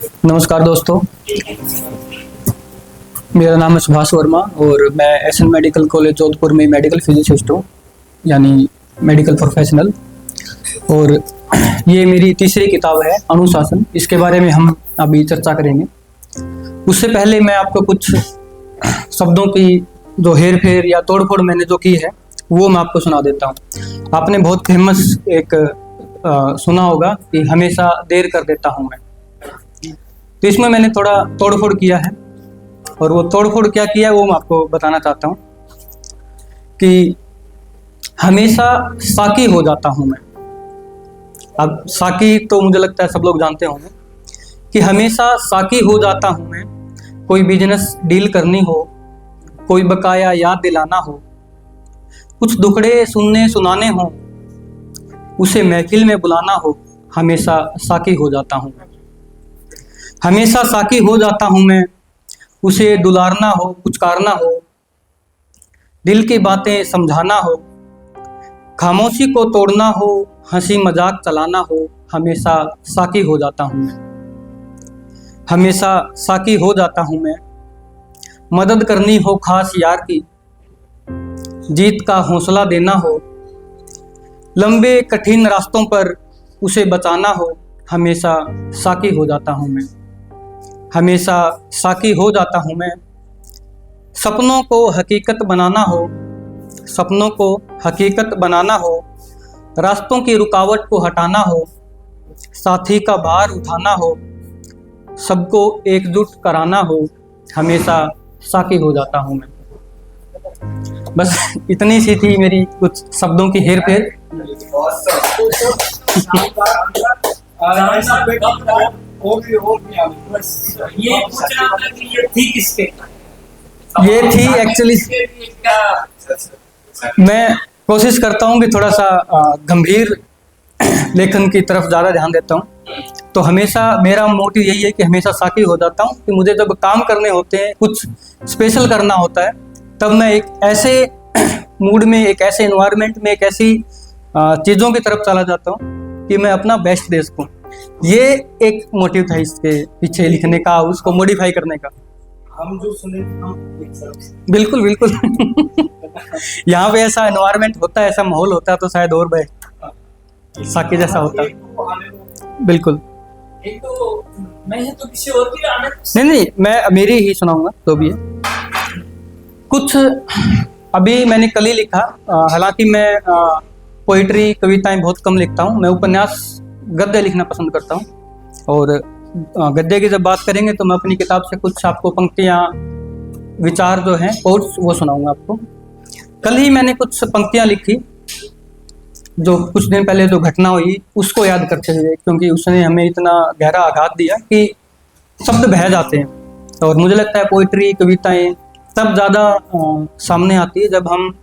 नमस्कार दोस्तों, मेरा नाम है सुभाष वर्मा और मैं एसएन मेडिकल कॉलेज जोधपुर में मेडिकल फिजिसिस्ट हूँ, यानी मेडिकल प्रोफेशनल। और ये मेरी तीसरी किताब है अनुशासन। इसके बारे में हम अभी चर्चा करेंगे। उससे पहले मैं आपको कुछ शब्दों की जो हेर फेर या तोड़ फोड़ मैंने जो की है वो मैं आपको सुना देता हूँ। आपने बहुत फेमस एक सुना होगा कि हमेशा देर कर देता हूँ मैं। तो इसमें मैंने थोड़ा तोड़ फोड़ किया है और वो तोड़ फोड़ क्या किया है वो मैं आपको बताना चाहता हूँ कि हमेशा साकी हो जाता हूँ मैं। अब साकी तो मुझे लगता है सब लोग जानते होंगे कि हमेशा साकी हो जाता हूँ मैं। कोई बिजनेस डील करनी हो, कोई बकाया याद दिलाना हो, कुछ दुखड़े सुनने सुनाने हो, उसे महफिल में बुलाना हो, हमेशा साकी हो जाता हूँ मैं। हमेशा साकी हो जाता हूँ मैं। उसे दुलारना हो, पुचकारना हो, दिल की बातें समझाना हो, खामोशी को तोड़ना हो, हंसी मजाक चलाना हो, हमेशा साकी हो जाता हूँ मैं। हमेशा साकी हो जाता हूँ मैं। मदद करनी हो खास यार की, जीत का हौसला देना हो, लंबे कठिन रास्तों पर उसे बचाना हो, हमेशा साकी हो जाता हूँ मैं। हमेशा साकी हो जाता हूँ मैं। सपनों को हकीकत बनाना हो, सपनों को हकीकत बनाना हो, रास्तों की रुकावट को हटाना हो, साथी का भार उठाना हो, सबको एकजुट कराना हो, हमेशा साकी हो जाता हूँ मैं। बस इतनी सी थी मेरी कुछ शब्दों की हेर फेर। ये पूछना था कि ये थी किसके? ये थी एक्चुअली, मैं कोशिश करता हूँ कि थोड़ा सा गंभीर लेखन की तरफ ज़्यादा ध्यान देता हूँ। तो हमेशा मेरा मोटिव यही है कि हमेशा साकी हो जाता हूँ कि मुझे जब काम करने होते हैं, कुछ स्पेशल करना होता है, तब मैं एक ऐसे मूड में, एक ऐसे एनवायरनमेंट में, एक ऐसी चीज़ों की तरफ चला जाता हूँ कि मैं अपना बेस्ट दे सकूँ। ये एक मोटिव था इसके पीछे लिखने का, उसको मॉडिफाई करने का। हम जो सुने हम बिल्कुल बिल्कुल यहाँ पे ऐसा एनवायरनमेंट होता है, ऐसा माहौल होता है, तो शायद और भाई साकी जैसा होता है। बिल्कुल। एक तो मैं तो किसी और की आने नहीं, मैं मेरी ही सुनाऊंगा तो भी है। कुछ अभी मैंने कल ही लिखा। हालांकि मैं पोइट्री, कविताएं बहुत कम लिखता हूँ। मैं उपन्यास, गद्य लिखना पसंद करता हूँ। और गद्य की जब बात करेंगे तो मैं अपनी किताब से कुछ आपको पंक्तियाँ, विचार जो हैं कोट्स, वो सुनाऊंगा आपको। कल ही मैंने कुछ पंक्तियाँ लिखी जो कुछ दिन पहले जो घटना हुई उसको याद करते हुए, क्योंकि उसने हमें इतना गहरा आघात दिया कि शब्द बह जाते हैं। और मुझे लगता है पोइट्री, कविताएं तब ज़्यादा सामने आती है जब हम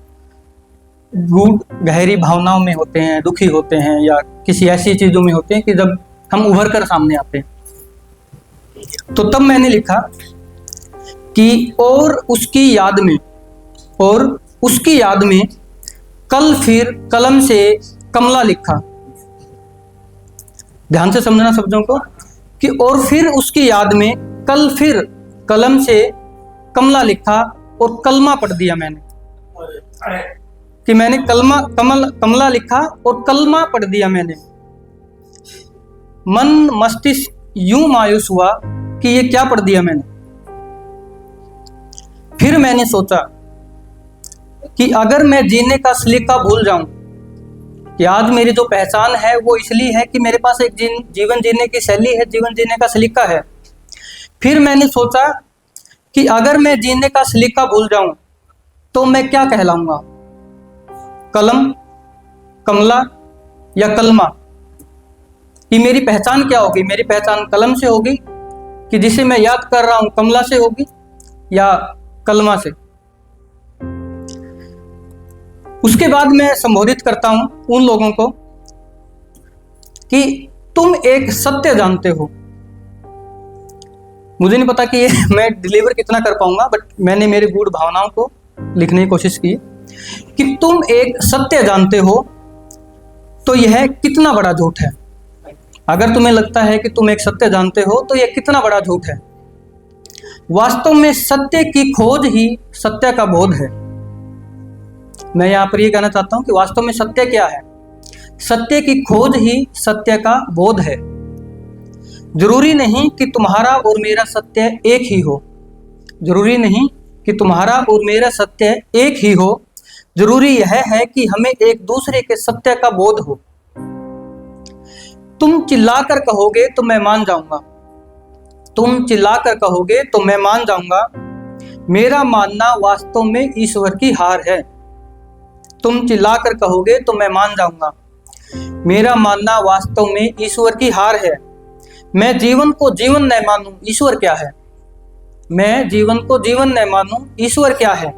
गूढ़ गहरी भावनाओं में होते हैं, दुखी होते हैं, या किसी ऐसी चीज़ों में होते हैं कि जब हम उभर कर सामने आते हैं। तो तब मैंने लिखा कि और उसकी याद में कल फिर कलम से कमला लिखा। ध्यान से समझना शब्दों को, कि और फिर उसकी याद में कल फिर कलम से कमला लिखा और कलमा पढ़ दिया मैंने। कि मैंने कमला लिखा और कलमा पढ़ दिया मैंने। मन मस्तिष्क यूं मायूस हुआ कि ये क्या पढ़ दिया मैंने। फिर मैंने सोचा कि अगर मैं जीने का सलीका भूल जाऊं, कि आज मेरी जो पहचान है वो इसलिए है कि मेरे पास एक जीवन जीने की शैली है, जीवन जीने का सलीका है। फिर मैंने सोचा कि अगर मैं जीने का सलीका भूल जाऊं तो मैं क्या कहलाऊंगा, कलम, कमला या कलमा? कि मेरी पहचान क्या होगी? मेरी पहचान कलम से होगी कि जिसे मैं याद कर रहा हूं, कमला से होगी या कलमा से? उसके बाद मैं संबोधित करता हूं उन लोगों को कि तुम एक सत्य जानते हो। मुझे नहीं पता कि ये मैं डिलीवर कितना कर पाऊंगा, बट मैंने मेरी गूढ़ भावनाओं को लिखने की कोशिश की कि तुम एक सत्य जानते हो तो यह कितना बड़ा झूठ है। अगर तुम्हें लगता है कि तुम एक सत्य जानते हो तो यह कितना बड़ा झूठ है। वास्तव में सत्य की खोज ही सत्य का बोध है। मैं यहाँ पर यह कहना चाहता हूं कि वास्तव में सत्य क्या है? सत्य की खोज ही सत्य का बोध है। जरूरी नहीं कि तुम्हारा और मेरा सत्य एक ही हो। जरूरी नहीं कि तुम्हारा और मेरा सत्य एक ही हो। जरूरी यह है कि हमें एक दूसरे के सत्य का बोध हो। तुम चिल्लाकर कहोगे तो मैं मान जाऊंगा। तुम चिल्लाकर कहोगे तो मैं मान जाऊंगा। मेरा मानना वास्तव में ईश्वर की हार है। तुम चिल्लाकर कहोगे तो मैं मान जाऊंगा। मेरा मानना वास्तव में ईश्वर की हार है। मैं जीवन को जीवन न मानूं, ईश्वर क्या है? मैं जीवन को जीवन न मानूं, ईश्वर क्या है?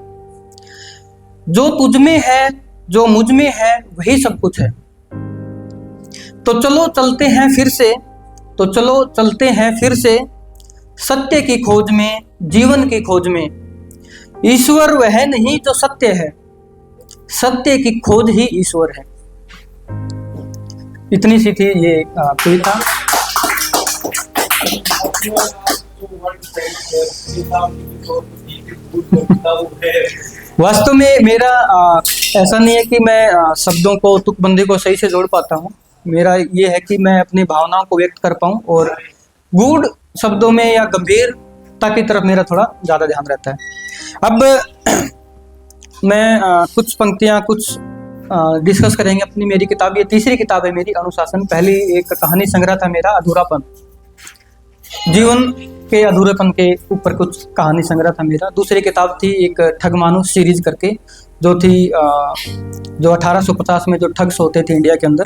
जो तुझ में है, जो मुझ में है, वही सब कुछ है। तो चलो चलते हैं फिर से, तो चलो चलते हैं फिर से सत्य की खोज में, जीवन की खोज में। ईश्वर वह नहीं जो सत्य है, सत्य की खोज ही ईश्वर है। इतनी सी थी ये कविता। वास्तव में मेरा ऐसा नहीं है कि मैं शब्दों को, तुकबंदी को सही से जोड़ पाता हूँ। मेरा ये है कि मैं अपनी भावनाओं को व्यक्त कर पाऊँ, और गूढ़ शब्दों में या गंभीरता की तरफ मेरा थोड़ा ज़्यादा ध्यान रहता है। अब मैं कुछ पंक्तियाँ कुछ डिस्कस करेंगे अपनी। मेरी किताब, ये तीसरी किताब है मेरी, अनुशासन। पहली एक कहानी संग्रह था मेरा, अधूरापन, जीवन के अधूरेपन के ऊपर कुछ कहानी संग्रह था मेरा। दूसरी किताब थी एक ठग मानुस सीरीज करके, जो थी जो 1850 में जो ठग्स होते थे इंडिया के अंदर,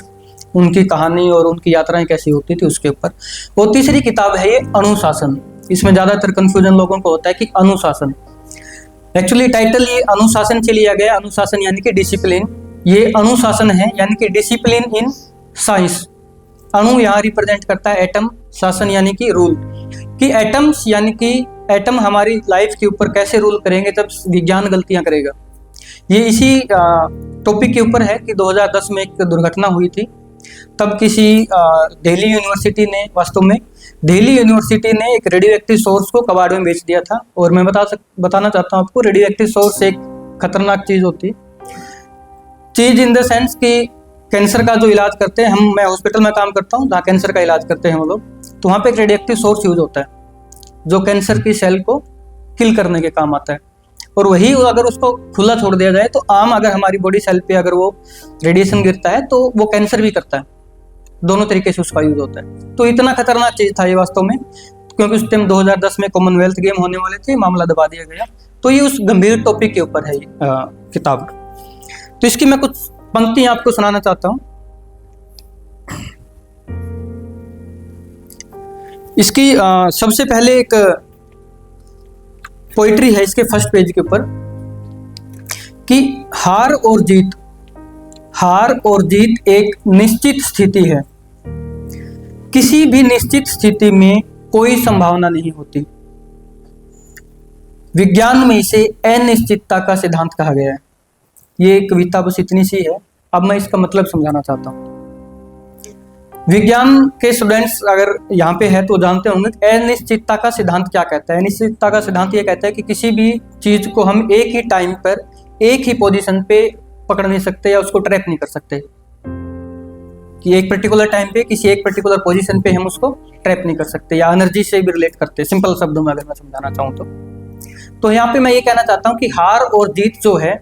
उनकी कहानी और उनकी यात्राएं कैसी होती थी उसके ऊपर। वो तीसरी किताब है ये अनुशासन। इसमें ज़्यादातर कंफ्यूजन लोगों को होता है कि अनुशासन, एक्चुअली टाइटल ये अनुशासन से लिया गया। अनुशासन यानी कि डिसिप्लिन, ये अनुशासन है यानी कि डिसिप्लिन इन साइंस। अणु यहाँ रिप्रेजेंट करता है एटम, शासन यानी कि रूल, कि एटम्स यानी कि एटम हमारी लाइफ के ऊपर कैसे रूल करेंगे जब विज्ञान गलतियां करेगा। ये इसी टॉपिक के ऊपर है कि 2010 में एक दुर्घटना हुई थी। तब किसी दिल्ली यूनिवर्सिटी ने, वास्तव में दिल्ली यूनिवर्सिटी ने एक रेडियो एक्टिव सोर्स को कबाड़ में बेच दिया था। और मैं बताना चाहता हूँ आपको, रेडियो एक्टिव सोर्स एक खतरनाक चीज़ होती है। चीज़ इन द सेंस कि कैंसर का जो इलाज करते हैं हम, मैं हॉस्पिटल में काम करता हूँ जहाँ कैंसर का इलाज करते हैं हम लोग, तो वहाँ पे एक रेडियो एक्टिव सोर्स यूज होता है जो कैंसर की सेल को किल करने के काम आता है। और वही अगर उसको खुला छोड़ दिया जाए तो आम, अगर हमारी बॉडी सेल पे अगर वो रेडिएशन गिरता है तो वो कैंसर भी करता है। दोनों तरीके से उसका यूज होता है। तो इतना खतरनाक चीज़ था ये वास्तव में, क्योंकि उस टाइम 2010 में कॉमनवेल्थ गेम होने वाले थे, मामला दबा दिया गया। तो ये उस गंभीर टॉपिक के ऊपर है किताब। तो इसकी मैं कुछ पंक्तियां आपको सुनाना चाहता हूं। इसकी सबसे पहले एक पोइट्री है इसके फर्स्ट पेज के ऊपर, कि हार और जीत एक निश्चित स्थिति है। किसी भी निश्चित स्थिति में कोई संभावना नहीं होती। विज्ञान में इसे अनिश्चितता का सिद्धांत कहा गया है। ये कविता बस इतनी सी है। अब मैं इसका मतलब समझाना चाहता हूँ। विज्ञान के स्टूडेंट्स अगर यहाँ पे है तो जानते होंगे अनिश्चितता का सिद्धांत क्या कहता है। अनिश्चितता का सिद्धांत ये कहता है कि किसी भी चीज को हम एक ही टाइम पर एक ही पोजीशन पे पकड़ नहीं सकते या उसको ट्रैक नहीं कर सकते, कि एक पर्टिकुलर टाइम पे किसी एक पर्टिकुलर पोजीशन पे हम उसको ट्रैप नहीं कर सकते, या एनर्जी से भी रिलेट करते। सिंपल शब्दों में अगर मैं समझाना चाहूँ तो यहाँ पे मैं ये कहना चाहता हूँ कि हार और जीत जो है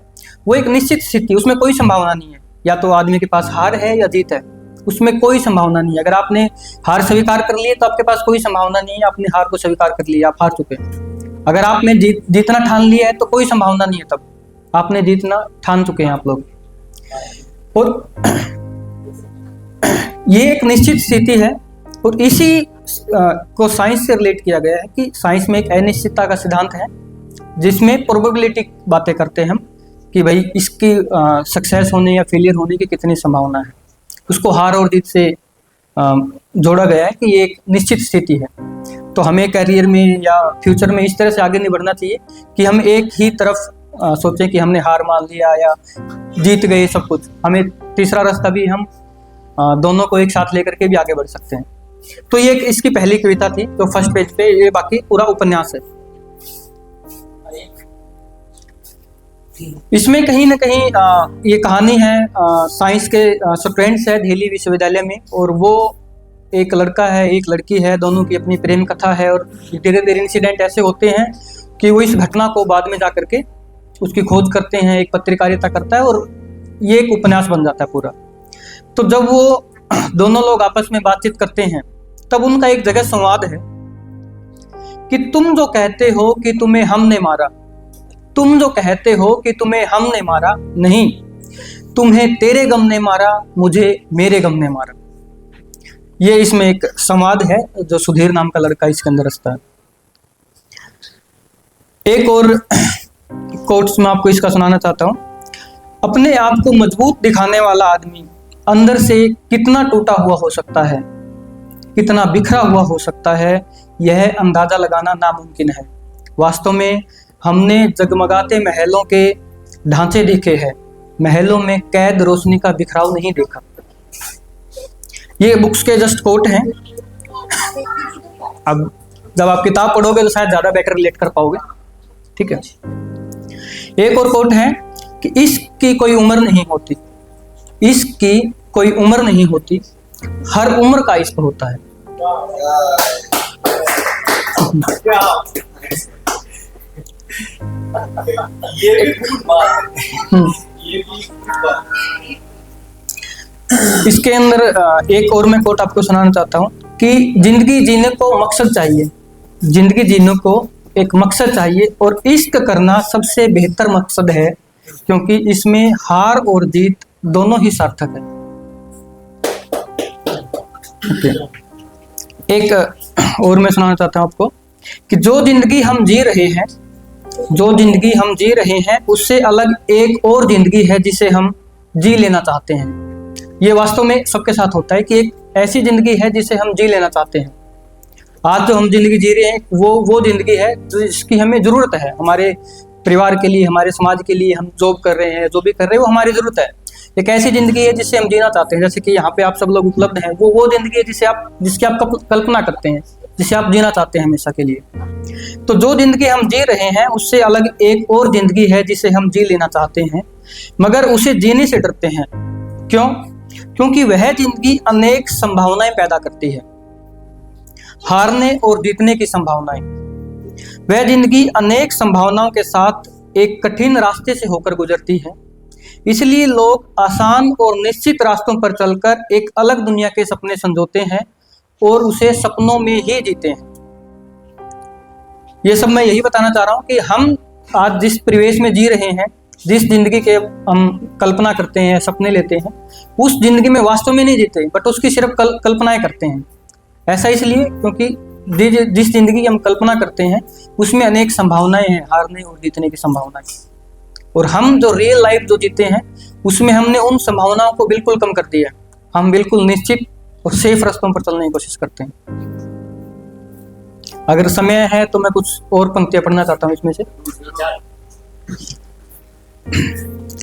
वो एक निश्चित स्थिति, उसमें कोई संभावना नहीं है। या तो आदमी के पास हार है या जीत है, उसमें कोई संभावना नहीं है। अगर आपने हार स्वीकार कर ली तो आपके पास कोई संभावना नहीं है, आपने हार को स्वीकार कर लिया, आप हार चुके हैं। अगर आपने जीतना ठान लिया है तो कोई संभावना नहीं है, तब आपने जीतना ठान चुके हैं आप लोग। और ये एक निश्चित स्थिति है, और इसी को साइंस से रिलेट किया गया है कि साइंस में एक अनिश्चितता का सिद्धांत है जिसमें प्रोबेबिलिटी बातें करते हैं हम, कि भाई इसकी सक्सेस होने या फेलियर होने की कितनी संभावना है। उसको हार और जीत से जोड़ा गया है कि ये एक निश्चित स्थिति है। तो हमें करियर में या फ्यूचर में इस तरह से आगे नहीं बढ़ना चाहिए कि हम एक ही तरफ सोचें कि हमने हार मान लिया या जीत गए सब कुछ। हमें तीसरा रास्ता भी हम दोनों को एक साथ लेकर के भी आगे बढ़ सकते हैं। तो ये इसकी पहली कविता थी जो फर्स्ट पेज पे, ये बाकी पूरा उपन्यास है। इसमें कहीं ना कहीं ये कहानी है साइंस के स्टूडेंट्स है दिल्ली विश्वविद्यालय में, और वो एक लड़का है एक लड़की है, दोनों की अपनी प्रेम कथा है। और धीरे धीरे इंसिडेंट ऐसे होते हैं कि वो इस घटना को बाद में जा करके उसकी खोज करते हैं, एक पत्रकारिता करता है और ये एक उपन्यास बन जाता है पूरा। तो जब वो दोनों लोग आपस में बातचीत करते हैं तब उनका एक जगह संवाद है कि तुम जो कहते हो कि तुम्हें हमने मारा, तुम जो कहते हो कि तुम्हें हमने मारा, नहीं, तुम्हें तेरे गम ने मारा, मुझे मेरे गम ने मारा। ये इसमें एक संवाद है जो सुधीर नाम का लड़का इसके अंदर रचता है। एक और कोट्स में आपको इसका सुनाना चाहता हूं। अपने आप को मजबूत दिखाने वाला आदमी अंदर से कितना टूटा हुआ हो सकता है, कितना बिखरा हुआ हो सकता है, यह अंदाजा लगाना नामुमकिन है। वास्तव में हमने जगमगाते महलों के ढांचे देखे हैं, महलों में कैद रोशनी का बिखराव नहीं देखा। ये बुक्स के जस्ट कोट हैं। अब जब आप किताब पढ़ोगे तो शायद ज्यादा बेटर रिलेट कर पाओगे। ठीक है, एक और कोट है कि इसकी कोई उम्र नहीं होती, इसकी कोई उम्र नहीं होती, हर उम्र का इश्क होता है। ये भी खूब बात है। ये भी खूब बात है। इसके अंदर एक और मैं कोट आपको सुनाना चाहता हूँ कि जिंदगी जीने को मकसद चाहिए, जिंदगी जीने को एक मकसद चाहिए और इश्क करना सबसे बेहतर मकसद है, क्योंकि इसमें हार और जीत दोनों ही सार्थक है। एक और मैं सुनाना चाहता हूँ आपको कि जो जिंदगी हम जी रहे हैं, जो जिंदगी हम जी रहे हैं उससे अलग एक और जिंदगी है जिसे हम जी लेना चाहते हैं। ये वास्तव में सबके साथ होता है कि एक ऐसी जिंदगी है जिसे हम जी लेना चाहते हैं। आज जो हम जिंदगी जी रहे हैं वो जिंदगी है जिसकी हमें जरूरत है, हमारे परिवार के लिए, हमारे समाज के लिए। हम जॉब कर रहे हैं, जो भी कर रहे हैं वो हमारी जरूरत है। एक ऐसी जिंदगी है जिसे हम जीना चाहते हैं, जैसे कि यहाँ पे आप सब लोग उपलब्ध हैं, वो जिंदगी है जिसकी आप कल्पना करते हैं, जिसे आप जीना चाहते हैं हमेशा के लिए। तो जो जिंदगी हम जी रहे हैं उससे अलग एक और जिंदगी है जिसे हम जी लेना चाहते हैं, मगर उसे जीने से डरते हैं। क्यों? क्योंकि वह जिंदगी अनेक संभावनाएं पैदा करती है, हारने और जीतने की संभावनाएं। वह जिंदगी अनेक संभावनाओं के साथ एक कठिन रास्ते से होकर गुजरती है। इसलिए लोग आसान और निश्चित रास्तों पर चलकर एक अलग दुनिया के सपने संजोते हैं और उसे सपनों में ही जीते हैं। ये सब मैं यही बताना चाह रहा हूं कि हम आज जिस परिवेश में जी रहे हैं, जिस जिंदगी के हम कल्पना करते हैं, सपने लेते हैं, उस जिंदगी में वास्तव में नहीं जीते, बट उसकी सिर्फ कल्पनाएं करते हैं। ऐसा इसलिए क्योंकि जिस जिंदगी हम कल्पना करते हैं उसमें अनेक संभावनाएं हैं, हारने और जीतने की संभावनाएं। और हम जो रियल लाइफ जो जीते हैं उसमें हमने उन संभावनाओं को बिल्कुल कम कर दिया। हम बिल्कुल निश्चित और सेफ रास्तों पर चलने की कोशिश करते हैं। अगर समय है तो मैं कुछ और पंक्तियां पढ़ना चाहता हूँ इसमें से।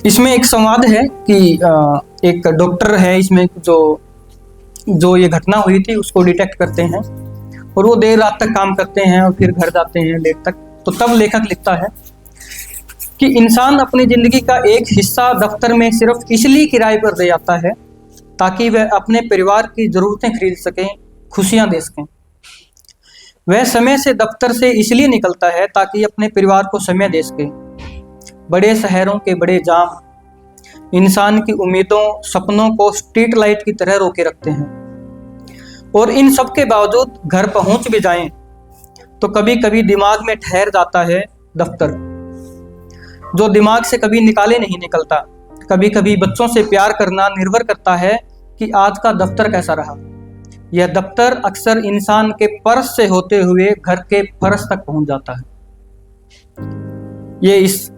इसमें एक संवाद है कि एक डॉक्टर है इसमें जो ये घटना हुई थी उसको डिटेक्ट करते हैं, और वो देर रात तक काम करते हैं और फिर घर जाते हैं लेट तक। तो तब लेखक लिखता है कि इंसान अपनी जिंदगी का एक हिस्सा दफ्तर में सिर्फ इसलिए किराए पर दे जाता है ताकि वह अपने परिवार की जरूरतें खरीद सकें, खुशियां दे सकें। वह समय से दफ्तर से इसलिए निकलता है ताकि अपने परिवार को समय दे सके। बड़े शहरों के बड़े जाम इंसान की उम्मीदों, सपनों को स्ट्रीट लाइट की तरह रोके रखते हैं, और इन सब के बावजूद घर पहुंच भी जाएं तो कभी कभी दिमाग में ठहर जाता है दफ्तर, जो दिमाग से कभी निकाले नहीं निकलता। कभी कभी बच्चों से प्यार करना निर्भर करता है कि आज का दफ्तर कैसा रहा। यह दफ्तर अक्सर इंसान के पर्स से होते हुए घर के फर्श तक पहुंच जाता है। ये इस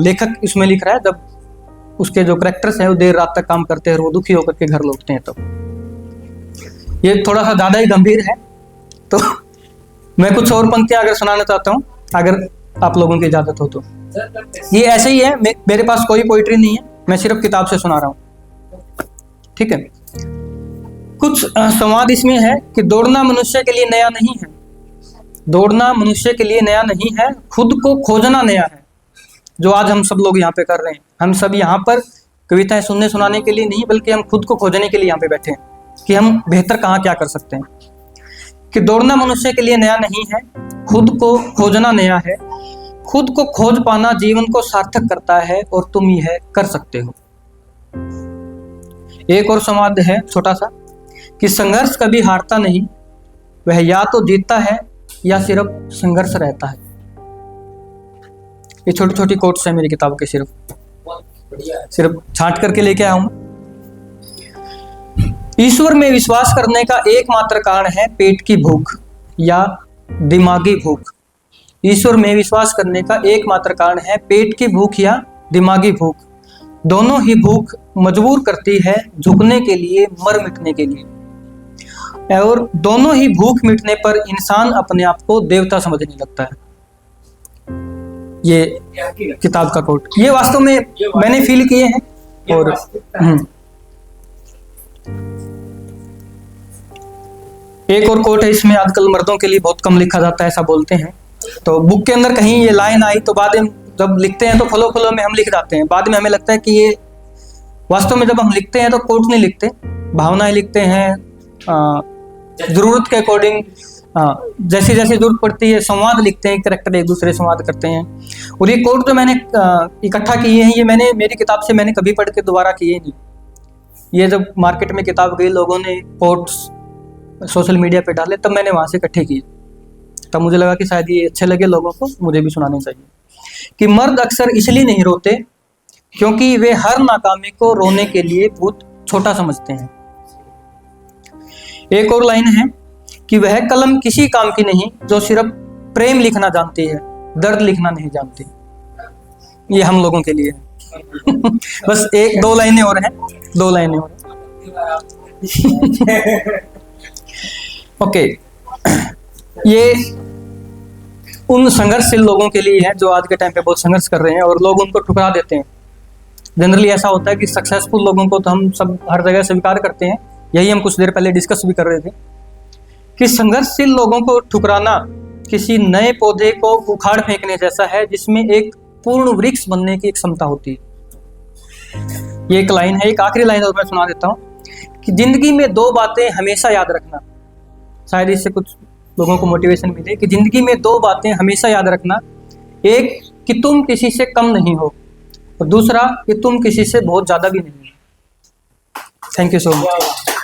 लेखक इसमें लिख रहा है जब उसके जो कैरेक्टर्स हैं वो देर रात तक काम करते हैं और वो दुखी होकर के घर लौटते हैं। तब ये थोड़ा सा ज़्यादा ही गंभीर है, तो मैं कुछ और पंक्तियां अगर सुनाना चाहता हूँ, अगर आप लोगों की इजाज़त हो तो। ये ऐसे ही है, मेरे पास कोई पोइट्री नहीं है, मैं सिर्फ किताब से सुना रहा हूँ। ठीक है। कुछ संवाद इसमें है कि दौड़ना मनुष्य के लिए नया नहीं है। दौड़ना मनुष्य के लिए नया नहीं है, खुद को खोजना नया है, जो आज हम सब लोग यहाँ पे कर रहे हैं। हम सब यहाँ पर कविताएं सुनने सुनाने के लिए नहीं, बल्कि हम खुद को खोजने के लिए यहाँ पे बैठे हैं कि हम बेहतर कहाँ क्या कर सकते हैं। कि दौड़ना मनुष्य के लिए नया नहीं है, खुद को खोजना नया है। खुद को खोज पाना जीवन को सार्थक करता है और तुम यह कर सकते हो। एक और संवाद है छोटा सा कि संघर्ष कभी हारता नहीं, वह या तो जीतता है या सिर्फ संघर्ष रहता है। ये छोटी छोटी कोट्स है मेरी किताब के, सिर्फ छांट करके लेके आया हूं। ईश्वर में विश्वास करने का एकमात्र कारण है पेट की भूख या दिमागी भूख। ईश्वर में विश्वास करने का एकमात्र कारण है पेट की भूख या दिमागी भूख। दोनों ही भूख मजबूर करती है झुकने के लिए, मर मिटने के लिए, और दोनों ही भूख मिटने पर इंसान अपने आप को देवता समझने लगता है। ये किताब का कोट, ये वास्तव में मैंने फील किए हैं। और एक और कोट है इसमें, आजकल मर्दों के लिए बहुत कम लिखा जाता है ऐसा बोलते हैं। तो बुक के अंदर कहीं ये लाइन आई तो बाद में जब लिखते हैं तो फ्लो में हम लिख जाते हैं। बाद में हमें लगता है कि ये वास्तव में जब हम लिखते हैं तो कोट नहीं लिखते, भावनाएं लिखते हैं, जरूरत के अकॉर्डिंग जैसे जैसे जरूरत पड़ती है संवाद लिखते हैं, कैरेक्टर एक दूसरे संवाद करते हैं। और ये कोट जो मैंने इकट्ठा किए हैं, ये मैंने मेरी किताब से मैंने कभी पढ़ के दोबारा किए नहीं। ये जब मार्केट में किताब गई, लोगों ने कोट्स सोशल मीडिया पे डाले, तब मैंने वहां से इकट्ठे किए। तब मुझे लगा कि शायद ये अच्छे लगे लोगों को, मुझे भी सुनाने चाहिए। कि मर्द अक्सर इसलिए नहीं रोते क्योंकि वे हर नाकामी को रोने के लिए बहुत छोटा समझते हैं। एक और लाइन है कि वह कलम किसी काम की नहीं जो सिर्फ प्रेम लिखना जानती है, दर्द लिखना नहीं जानती। ये हम लोगों के लिए है। बस एक दो लाइनें और हैं, दो लाइनें और ओके। ये उन संघर्षशील लोगों के लिए है जो आज के टाइम पे बहुत संघर्ष कर रहे हैं और लोग उनको ठुकरा देते हैं। जनरली ऐसा होता है कि सक्सेसफुल लोगों को तो हम सब हर जगह स्वीकार करते हैं। यही हम कुछ देर पहले डिस्कस भी कर रहे थे कि संघर्षशील लोगों को ठुकराना किसी नए पौधे को उखाड़ फेंकने जैसा है जिसमें एक पूर्ण वृक्ष बनने की एक क्षमता होती है। ये एक लाइन है, एक आखिरी लाइन और मैं सुना देता हूँ कि जिंदगी में दो बातें हमेशा याद रखना। शायद इससे कुछ लोगों को मोटिवेशन मिले कि जिंदगी में दो बातें हमेशा याद रखना। एक कि तुम किसी से कम नहीं हो, और दूसरा कि तुम किसी से बहुत ज्यादा भी नहीं हो। Thank you so much.